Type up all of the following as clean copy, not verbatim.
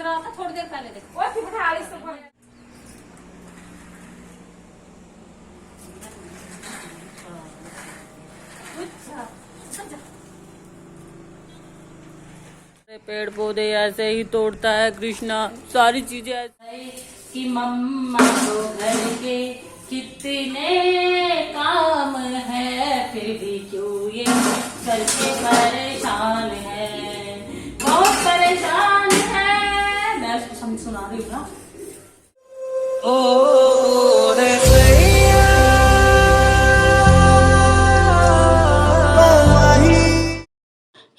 रहा था थोड़ी देर पहले। देखो पेड़ पौधे ऐसे ही तोड़ता है कृष्णा, सारी चीजें ऐसे कि मम्मा तो घर के कितने काम है, फिर भी क्यों ये घर के परेशान है, बहुत परेशान है। मैं उसको समझ सुना रही हूँ ना।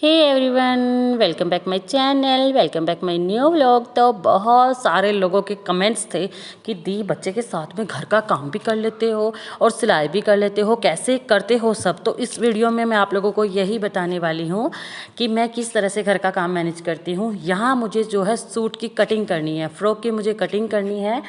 Hey everyone, welcome back my channel, welcome back my new vlog. तो बहुत सारे लोगों के कमेंट्स थे कि दी बच्चे के साथ में घर का काम भी कर लेते हो और सिलाई भी कर लेते हो, कैसे करते हो सब। तो इस वीडियो में मैं आप लोगों को यही बताने वाली हूँ कि मैं किस तरह से घर का काम मैनेज करती हूँ। यहाँ मुझे जो है सूट की कटिंग करनी है, फ़्रॉक की मुझे कटिंग करनी है।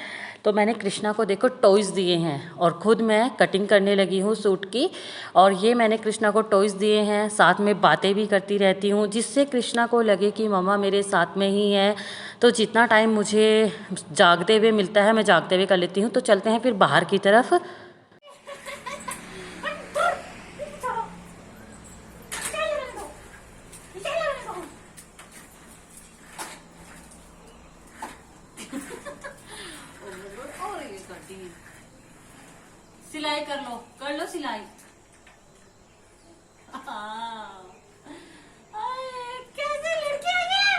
तो मैंने कृष्णा को देखो टॉयज़ दिए हैं और ख़ुद मैं कटिंग करने लगी हूँ सूट की। और ये मैंने कृष्णा को टॉयज़ दिए हैं, साथ में बातें भी करती रहती हूँ, जिससे कृष्णा को लगे कि मम्मा मेरे साथ में ही है। तो जितना टाइम मुझे जागते हुए मिलता है मैं जागते हुए कर लेती हूँ। तो चलते हैं फिर बाहर की तरफ। सिलाई कर लो सिलाई। कैसे लड़की है ये?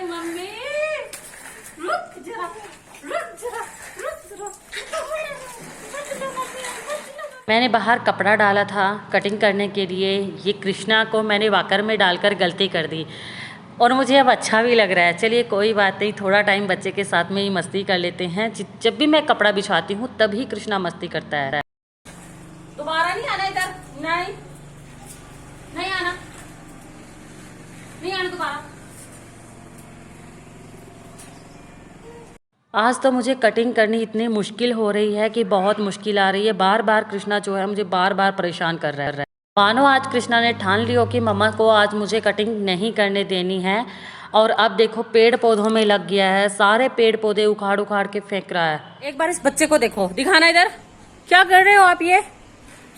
मम्मी रुक जरा, रुक जरा, रुक जरा। मैंने बाहर कपड़ा डाला था कटिंग करने के लिए, ये कृष्णा को मैंने वॉकर में डालकर गलती कर दी और मुझे अब अच्छा भी लग रहा है। चलिए कोई बात नहीं, थोड़ा टाइम बच्चे के साथ में ही मस्ती कर लेते हैं। जब भी मैं कपड़ा बिछाती हूँ तभी कृष्णा मस्ती करता है। दोबारा नहीं आना इधर, नहीं नहीं आना, नहीं आना दोबारा। आज तो मुझे कटिंग करनी इतनी मुश्किल हो रही है कि बहुत मुश्किल आ रही है। बार बार कृष्णा जो है मुझे बार बार परेशान कर रहा है। मानो आज कृष्णा ने ठान लियो कि मम्मा को आज मुझे कटिंग नहीं करने देनी है। और अब देखो पेड़ पौधों में लग गया है, सारे पेड़ पौधे उखाड़ उखाड़ के फेंक रहा है। एक बार इस बच्चे को देखो, दिखाना इधर, क्या कर रहे हो आप? ये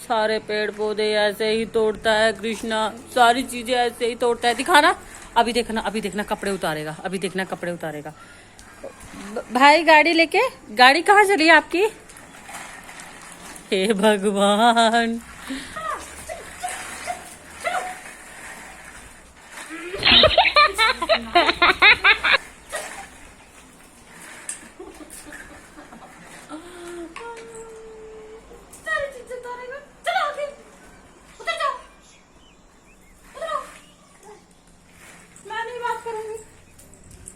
सारे पेड़ पौधे ऐसे ही तोड़ता है कृष्णा, सारी चीजें ऐसे ही तोड़ता है। दिखाना, अभी देखना, अभी देखना कपड़े उतारेगा, अभी देखना कपड़े उतारेगा। भाई गाड़ी लेके, गाड़ी कहाँ चली है आपकी? हे भगवान,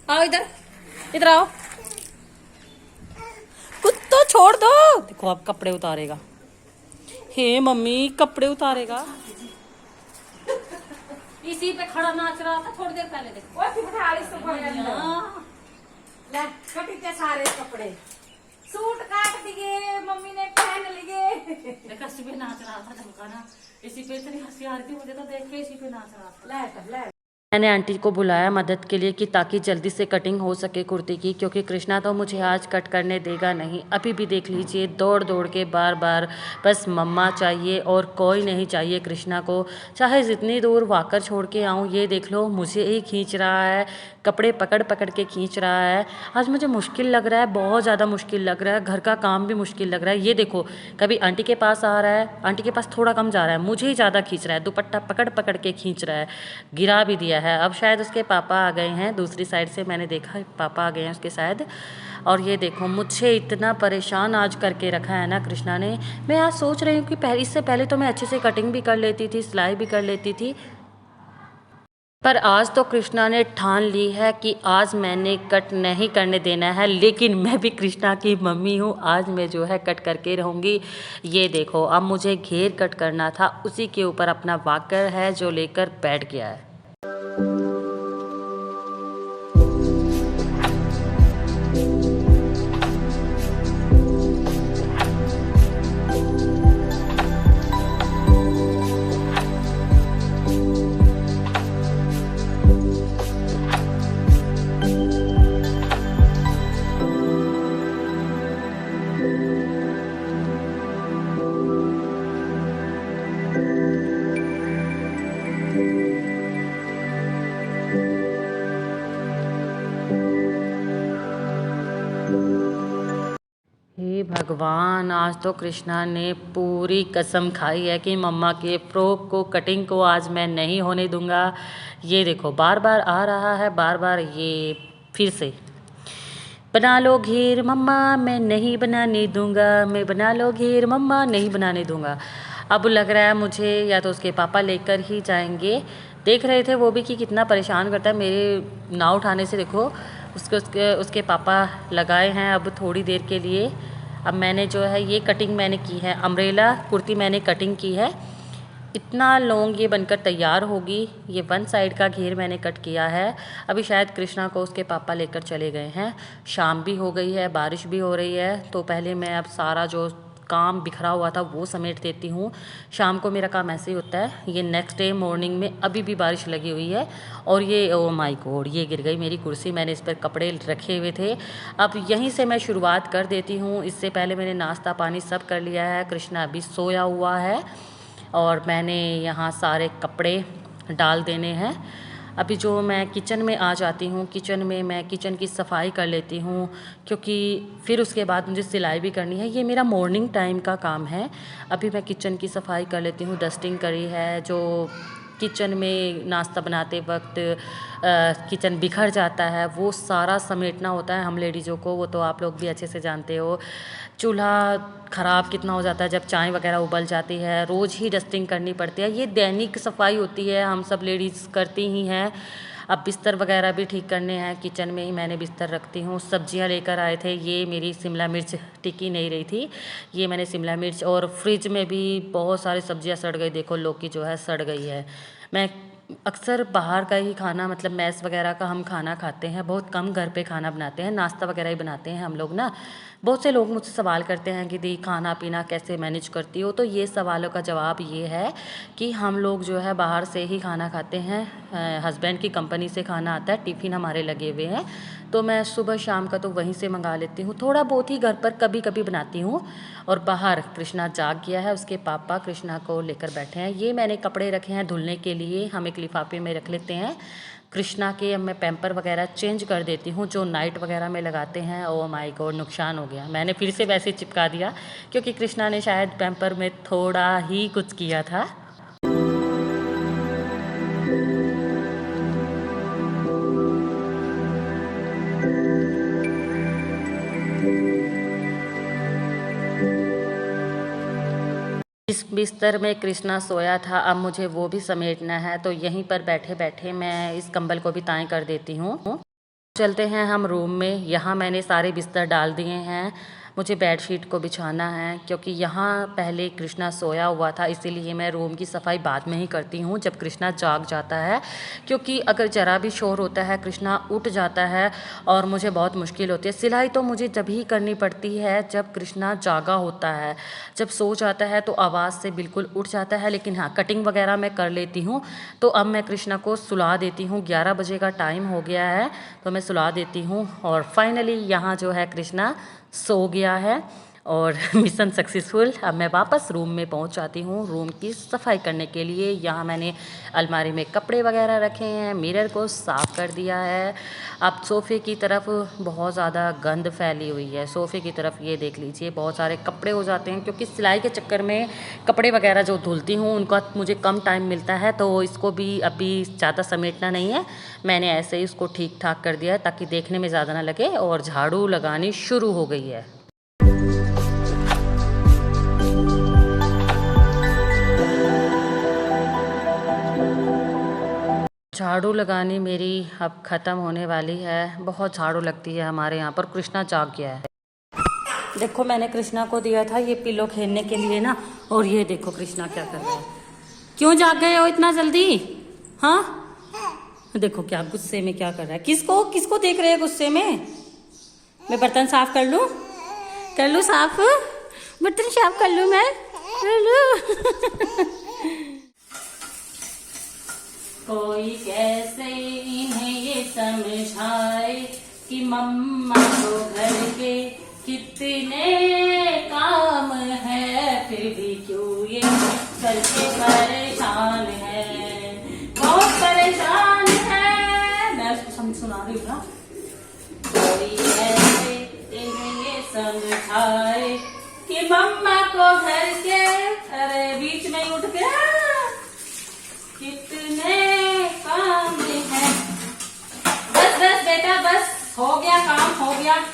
आओ इधर, इधर आओ। कुत्तो छोड़ दो। देखो अब कपड़े उतारेगा। हे मम्मी कपड़े उतारेगा। इसी पे खड़ा नाच रहा था थोड़ी देर पहले। देखो कटी सारे कपड़े सूट काट दिए, मम्मी ने पहन लिए। देखा इसी पे नाच रहा था धमकाना, इसी पे इतनी हंसी आ रही थी मुझे तो देख के, इसी पे नाच रहा था। मैंने आंटी को बुलाया मदद के लिए कि ताकि जल्दी से कटिंग हो सके कुर्ती की, क्योंकि कृष्णा तो मुझे आज कट करने देगा नहीं। अभी भी देख लीजिए दौड़ दौड़ के बार बार बस मम्मा चाहिए और कोई नहीं चाहिए कृष्णा को। चाहे जितनी दूर वाकर छोड़ के आऊँ, ये देख लो मुझे ही खींच रहा है, कपड़े पकड़ पकड़ के खींच रहा है। आज मुझे मुश्किल लग रहा है, बहुत ज़्यादा मुश्किल लग रहा है, घर का काम भी मुश्किल लग रहा है। ये देखो कभी आंटी के पास आ रहा है, आंटी के पास थोड़ा कम जा रहा है, मुझे ही ज़्यादा खींच रहा है, दुपट्टा पकड़ पकड़ के खींच रहा है, गिरा भी दिया है। अब शायद उसके पापा आ गए हैं दूसरी साइड से, मैंने देखा पापा आ गए हैं उसके शायद। और ये देखो मुझे इतना परेशान आज करके रखा है ना कृष्णा ने। मैं आज सोच रही हूँ कि इससे पहले तो मैं अच्छे से कटिंग भी कर लेती थी, सिलाई भी कर लेती थी, पर आज तो कृष्णा ने ठान ली है कि आज मैंने कट नहीं करने देना है। लेकिन मैं भी कृष्णा की मम्मी हूँ, आज मैं जो है कट करके रहूँगी। ये देखो अब मुझे घेर कट करना था, उसी के ऊपर अपना वॉकर है जो लेकर बैठ गया है। भगवान, आज तो कृष्णा ने पूरी कसम खाई है कि मम्मा के फ्रॉक को कटिंग को आज मैं नहीं होने दूंगा। ये देखो बार बार आ रहा है, बार बार ये फिर से बना लो घीर मम्मा मैं नहीं बनाने दूंगा, मैं बना लो घीर मम्मा नहीं बनाने दूंगा। अब लग रहा है मुझे या तो उसके पापा लेकर ही जाएंगे। देख रहे थे वो भी कि कितना परेशान करता है मेरे ना उठाने से। देखो उसके पापा लगाए हैं अब थोड़ी देर के लिए। अब मैंने जो है ये कटिंग मैंने की है, अम्ब्रेला कुर्ती मैंने कटिंग की है। इतना लॉन्ग ये बनकर तैयार होगी। ये वन साइड का घेर मैंने कट किया है। अभी शायद कृष्णा को उसके पापा लेकर चले गए हैं। शाम भी हो गई है, बारिश भी हो रही है, तो पहले मैं अब सारा जो काम बिखरा हुआ था वो समेट देती हूँ। शाम को मेरा काम ऐसे ही होता है। ये नेक्स्ट डे मॉर्निंग में अभी भी बारिश लगी हुई है और ये ओ माय गॉड ये गिर गई मेरी कुर्सी। मैंने इस पर कपड़े रखे हुए थे। अब यहीं से मैं शुरुआत कर देती हूँ। इससे पहले मैंने नाश्ता पानी सब कर लिया है। कृष्णा अभी सोया हुआ है और मैंने यहाँ सारे कपड़े डाल देने हैं। अभी जो मैं किचन में आ जाती हूँ, किचन में मैं किचन की सफाई कर लेती हूँ क्योंकि फिर उसके बाद मुझे सिलाई भी करनी है। ये मेरा मॉर्निंग टाइम का काम है। अभी मैं किचन की सफाई कर लेती हूँ। डस्टिंग करी है, जो किचन में नाश्ता बनाते वक्त किचन बिखर जाता है वो सारा समेटना होता है हम लेडीज़ों को। वो तो आप लोग भी अच्छे से जानते हो। चूल्हा ख़राब कितना हो जाता है जब चाय वगैरह उबल जाती है। रोज़ ही डस्टिंग करनी पड़ती है। ये दैनिक सफाई होती है, हम सब लेडीज़ करती ही हैं। अब बिस्तर वगैरह भी ठीक करने हैं। किचन में ही मैंने बिस्तर रखती हूँ। सब्जियाँ लेकर आए थे, ये मेरी शिमला मिर्च टिकी नहीं रही थी। ये मैंने शिमला मिर्च, और फ्रिज में भी बहुत सारी सब्जियाँ सड़ गई। देखो लौकी जो है सड़ गई है। मैं अक्सर बाहर का ही खाना, मतलब मैस वगैरह का हम खाना खाते हैं, बहुत कम घर पे खाना बनाते हैं। नाश्ता वगैरह ही बनाते हैं हम लोग ना। बहुत से लोग मुझसे सवाल करते हैं कि दी खाना पीना कैसे मैनेज करती हो। तो ये सवालों का जवाब ये है कि हम लोग जो है बाहर से ही खाना खाते हैं। हस्बैंड की कंपनी से खाना आता है, टिफ़िन हमारे लगे हुए हैं, तो मैं सुबह शाम का तो वहीं से मंगा लेती हूँ। थोड़ा बहुत ही घर पर कभी कभी बनाती हूँ। और बाहर कृष्णा जाग गया है, उसके पापा कृष्णा को लेकर बैठे हैं। ये मैंने कपड़े रखे हैं धुलने के लिए, हम एक लिफाफे में रख लेते हैं। कृष्णा के अब मैं पैम्पर वगैरह चेंज कर देती हूँ, जो नाइट वगैरह में लगाते हैं। ओ माय गॉड नुकसान हो गया, मैंने फिर से वैसे चिपका दिया क्योंकि कृष्णा ने शायद पैम्पर में थोड़ा ही कुछ किया था। इस बिस्तर में कृष्णा सोया था, अब मुझे वो भी समेटना है। तो यहीं पर बैठे बैठे मैं इस कंबल को भी ताएं कर देती हूँ। चलते हैं हम रूम में। यहाँ मैंने सारे बिस्तर डाल दिए हैं। मुझे बेडशीट को बिछाना है क्योंकि यहाँ पहले कृष्णा सोया हुआ था, इसीलिए मैं रूम की सफाई बाद में ही करती हूँ जब कृष्णा जाग जाता है। क्योंकि अगर ज़रा भी शोर होता है कृष्णा उठ जाता है और मुझे बहुत मुश्किल होती है। सिलाई तो मुझे जब ही करनी पड़ती है जब कृष्णा जागा होता है। जब सो जाता है तो आवाज़ से बिल्कुल उठ जाता है। लेकिन हाँ, कटिंग वगैरह मैं कर लेती हूँ। तो अब मैं कृष्णा को सुला देती हूँ। 11 बजे का टाइम हो गया है तो मैं सुला देती हूँ। और फाइनली यहाँ जो है कृष्णा सो गया है और मिशन सक्सेसफुल। अब मैं वापस रूम में पहुंच जाती हूँ रूम की सफाई करने के लिए। यहाँ मैंने अलमारी में कपड़े वगैरह रखे हैं, मिरर को साफ़ कर दिया है। अब सोफ़े की तरफ बहुत ज़्यादा गंद फैली हुई है। सोफ़े की तरफ ये देख लीजिए बहुत सारे कपड़े हो जाते हैं क्योंकि सिलाई के चक्कर में कपड़े वगैरह जो धुलती हूँ उनका मुझे कम टाइम मिलता है। तो इसको भी अभी ज़्यादा समेटना नहीं है, मैंने ऐसे ही उसको ठीक ठाक कर दिया है ताकि देखने में ज़्यादा ना लगे। और झाड़ू लगानी शुरू हो गई है। झाड़ू लगानी मेरी अब ख़त्म होने वाली है। बहुत झाड़ू लगती है हमारे यहाँ पर। कृष्णा जाग गया है। देखो मैंने कृष्णा को दिया था ये पिलो खेलने के लिए ना, और ये देखो कृष्णा क्या कर रहा है। क्यों जाग गए हो इतना जल्दी? हाँ देखो क्या गुस्से में क्या कर रहा है। किसको किसको देख रहे हैं गुस्से में? मैं बर्तन साफ कर लूँ साफ, बर्तन साफ कर लूँ मैं, कर लूँ। कोई कैसे इन्हें ये समझाए कि मम्मा को घर के कितने काम है, फिर भी क्यों ये करके परेशान है, बहुत परेशान है। मैं उसको सुना रही हूँ ना। कोई ऐसे इन्हें ये समझाए कि मम्मा को घर के, अरे बीच में ही उठ गया, कितने काम है। बस बस बेटा बस, हो गया काम, हो गया।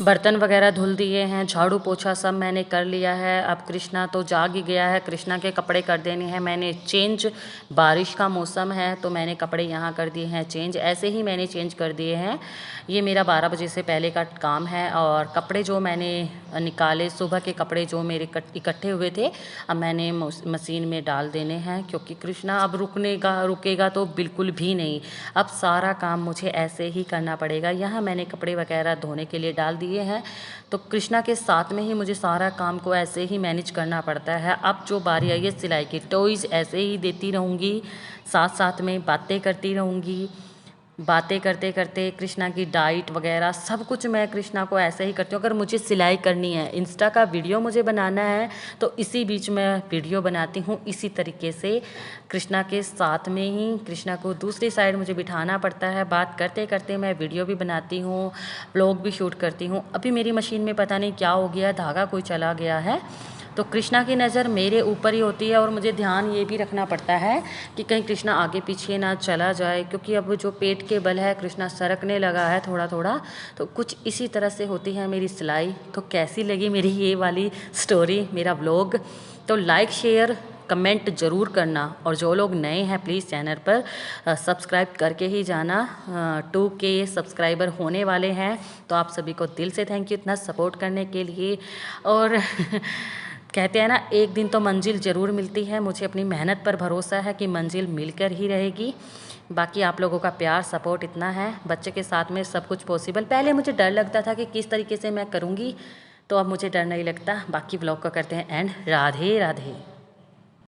बर्तन वगैरह धुल दिए हैं, झाड़ू पोछा सब मैंने कर लिया है। अब कृष्णा तो जाग ही गया है, कृष्णा के कपड़े कर देने हैं मैंने चेंज। बारिश का मौसम है तो मैंने कपड़े यहाँ कर दिए हैं चेंज, ऐसे ही मैंने चेंज कर दिए हैं। ये मेरा 12 बजे से पहले का काम है। और कपड़े जो मैंने निकाले, सुबह के कपड़े जो मेरे इकट्ठे हुए थे, अब मैंने मशीन में डाल देने हैं, क्योंकि कृष्णा अब रुकेगा तो बिल्कुल भी नहीं। अब सारा काम मुझे ऐसे ही करना पड़ेगा। यहाँ मैंने कपड़े वगैरह धोने के लिए डाल दिए हैं, तो कृष्णा के साथ में ही मुझे सारा काम को ऐसे ही मैनेज करना पड़ता है। अब जो बारी आई है सिलाई की, टॉयज़ ऐसे ही देती रहूँगी, साथ साथ में बातें करती रहूँगी। बातें करते करते कृष्णा की डाइट वगैरह सब कुछ मैं कृष्णा को ऐसे ही करती हूँ। अगर मुझे सिलाई करनी है, इंस्टा का वीडियो मुझे बनाना है, तो इसी बीच मैं वीडियो बनाती हूँ। इसी तरीके से कृष्णा के साथ में ही कृष्णा को दूसरी साइड मुझे बिठाना पड़ता है। बात करते करते मैं वीडियो भी बनाती हूँ, व्लॉग भी शूट करती हूँ। अभी मेरी मशीन में पता नहीं क्या हो गया, धागा कोई चला गया है, तो कृष्णा की नज़र मेरे ऊपर ही होती है। और मुझे ध्यान ये भी रखना पड़ता है कि कहीं कृष्णा आगे पीछे ना चला जाए, क्योंकि अब जो पेट के बल है कृष्णा सरकने लगा है थोड़ा थोड़ा। तो कुछ इसी तरह से होती है मेरी सिलाई। तो कैसी लगी मेरी ये वाली स्टोरी, मेरा व्लॉग, तो लाइक शेयर कमेंट ज़रूर करना। और जो लोग नए हैं प्लीज़ चैनल पर सब्सक्राइब करके ही जाना। 2K सब्सक्राइबर होने वाले हैं, तो आप सभी को दिल से थैंक यू इतना सपोर्ट करने के लिए। और कहते हैं ना, एक दिन तो मंजिल ज़रूर मिलती है। मुझे अपनी मेहनत पर भरोसा है कि मंजिल मिलकर ही रहेगी। बाकी आप लोगों का प्यार सपोर्ट इतना है, बच्चे के साथ में सब कुछ पॉसिबल। पहले मुझे डर लगता था कि किस तरीके से मैं करूँगी, तो अब मुझे डर नहीं लगता। बाकी व्लॉग को करते हैं एंड। राधे राधे।